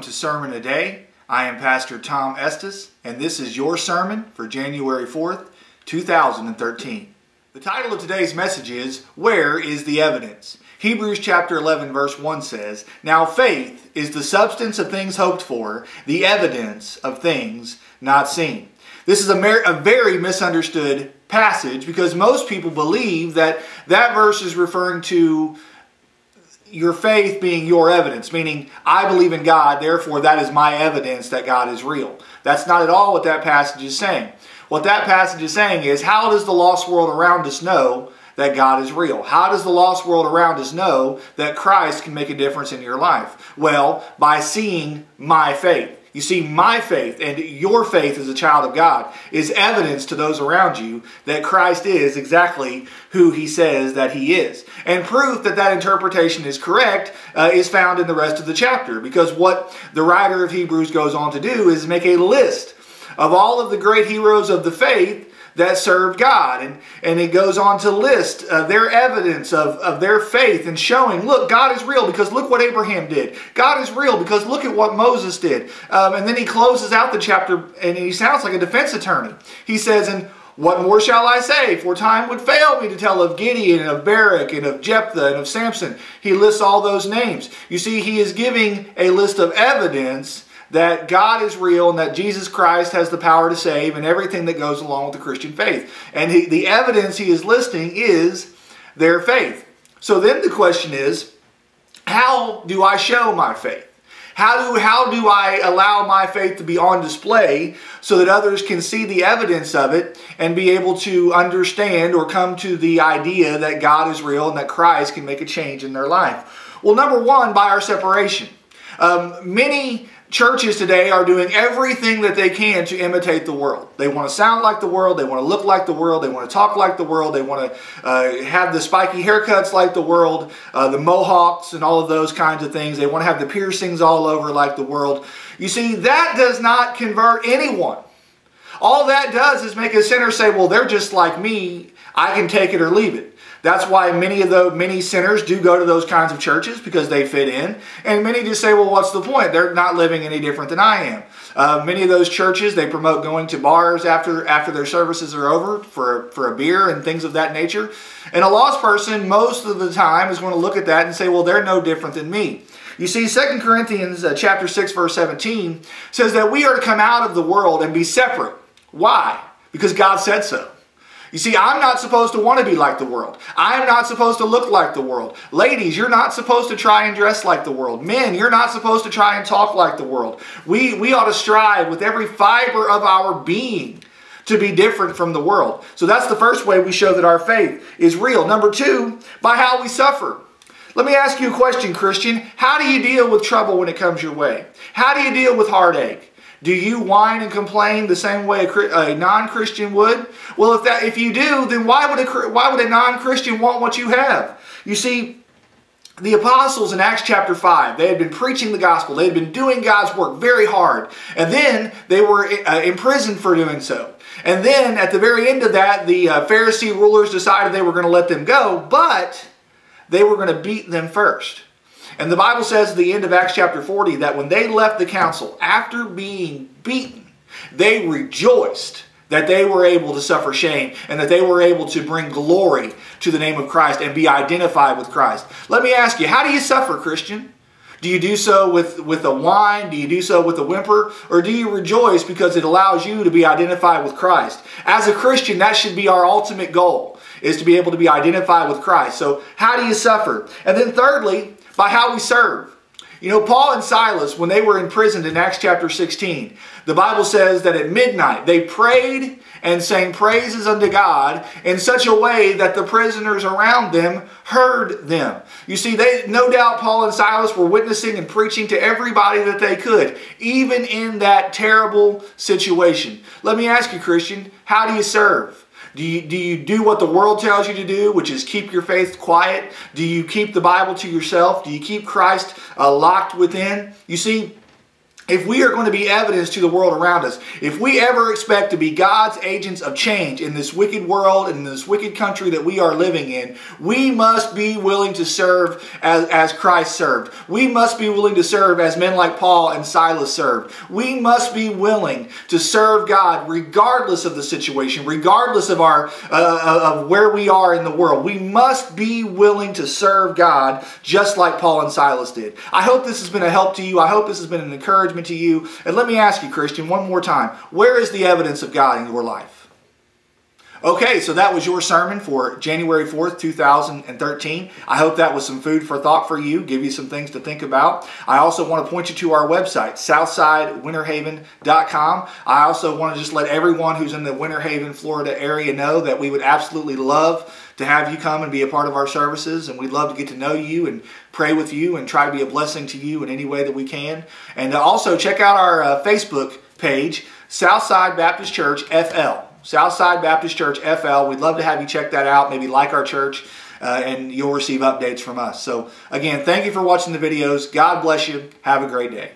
to Sermon a Day. I am Pastor Tom Estes, and this is your sermon for January 4th, 2013. The title of today's message is, Where is the Evidence? Hebrews chapter 11 verse 1 says, Now faith is the substance of things hoped for, the evidence of things not seen. This is a very misunderstood passage because most people believe that verse is referring to your faith being your evidence, meaning I believe in God, therefore that is my evidence that God is real. That's not at all what that passage is saying. What that passage is saying is, how does the lost world around us know that God is real? How does the lost world around us know that Christ can make a difference in your life? Well, by seeing my faith. You see, my faith and your faith as a child of God is evidence to those around you that Christ is exactly who He says that He is. And proof that that interpretation is correct is found in the rest of the chapter, because what the writer of Hebrews goes on to do is make a list of all of the great heroes of the faith that served God. And it goes on to list their evidence of their faith and showing, look, God is real because look what Abraham did. God is real because look at what Moses did. And then he closes out the chapter and he sounds like a defense attorney. He says, and what more shall I say? For time would fail me to tell of Gideon and of Barak and of Jephthah and of Samson. He lists all those names. You see, he is giving a list of evidence that God is real and that Jesus Christ has the power to save and everything that goes along with the Christian faith. And the evidence he is listing is their faith. So then the question is, how do I show my faith? How do I allow my faith to be on display so that others can see the evidence of it and be able to understand or come to the idea that God is real and that Christ can make a change in their life? Well, number one, by our separation. Many churches today are doing everything that they can to imitate the world. They want to sound like the world. They want to look like the world. They want to talk like the world. They want to have the spiky haircuts like the world, the mohawks and all of those kinds of things. They want to have the piercings all over like the world. You see, that does not convert anyone. All that does is make a sinner say, well, they're just like me. I can take it or leave it. That's why many sinners do go to those kinds of churches, because they fit in. And many just say, well, what's the point? They're not living any different than I am. Many of those churches, they promote going to bars after their services are over for a beer and things of that nature. And a lost person, most of the time, is going to look at that and say, well, they're no different than me. You see, 2 Corinthians chapter 6, verse 17 says that we are to come out of the world and be separate. Why? Because God said so. You see, I'm not supposed to want to be like the world. I'm not supposed to look like the world. Ladies, you're not supposed to try and dress like the world. Men, you're not supposed to try and talk like the world. We ought to strive with every fiber of our being to be different from the world. So that's the first way we show that our faith is real. Number two, by how we suffer. Let me ask you a question, Christian. How do you deal with trouble when it comes your way? How do you deal with heartache? Do you whine and complain the same way a non-Christian would? Well, if you do, then why would a non-Christian want what you have? You see, the apostles in Acts chapter 5, they had been preaching the gospel. They had been doing God's work very hard. And then they were imprisoned for doing so. And then at the very end of that, the Pharisee rulers decided they were going to let them go, but they were going to beat them first. And the Bible says at the end of Acts chapter 40 that when they left the council, after being beaten, they rejoiced that they were able to suffer shame and that they were able to bring glory to the name of Christ and be identified with Christ. Let me ask you, how do you suffer, Christian? Do you do so with a whine? Do you do so with a whimper? Or do you rejoice because it allows you to be identified with Christ? As a Christian, that should be our ultimate goal, is to be able to be identified with Christ. So how do you suffer? And then thirdly, by how we serve. You know, Paul and Silas, when they were imprisoned in Acts chapter 16, the Bible says that at midnight they prayed and sang praises unto God in such a way that the prisoners around them heard them. You see, no doubt Paul and Silas were witnessing and preaching to everybody that they could, even in that terrible situation. Let me ask you, Christian, how do you serve? Do you do what the world tells you to do, which is keep your faith quiet? Do you keep the Bible to yourself? Do you keep Christ locked within? You see, if we are going to be evidence to the world around us, if we ever expect to be God's agents of change in this wicked world and in this wicked country that we are living in, we must be willing to serve as Christ served. We must be willing to serve as men like Paul and Silas served. We must be willing to serve God regardless of the situation, regardless of of where we are in the world. We must be willing to serve God just like Paul and Silas did. I hope this has been a help to you. I hope this has been an encouragement to you. And let me ask you, Christian, one more time. Where is the evidence of God in your life? Okay, so that was your sermon for January 4th, 2013. I hope that was some food for thought for you, give you some things to think about. I also want to point you to our website, southsidewinterhaven.com. I also want to just let everyone who's in the Winter Haven, Florida area know that we would absolutely love to have you come and be a part of our services, and we'd love to get to know you and pray with you and try to be a blessing to you in any way that we can. And also check out our Facebook page, Southside Baptist Church FL. Southside Baptist Church FL. We'd love to have you check that out. Maybe like our church, and you'll receive updates from us. So again, thank you for watching the videos. God bless you. Have a great day.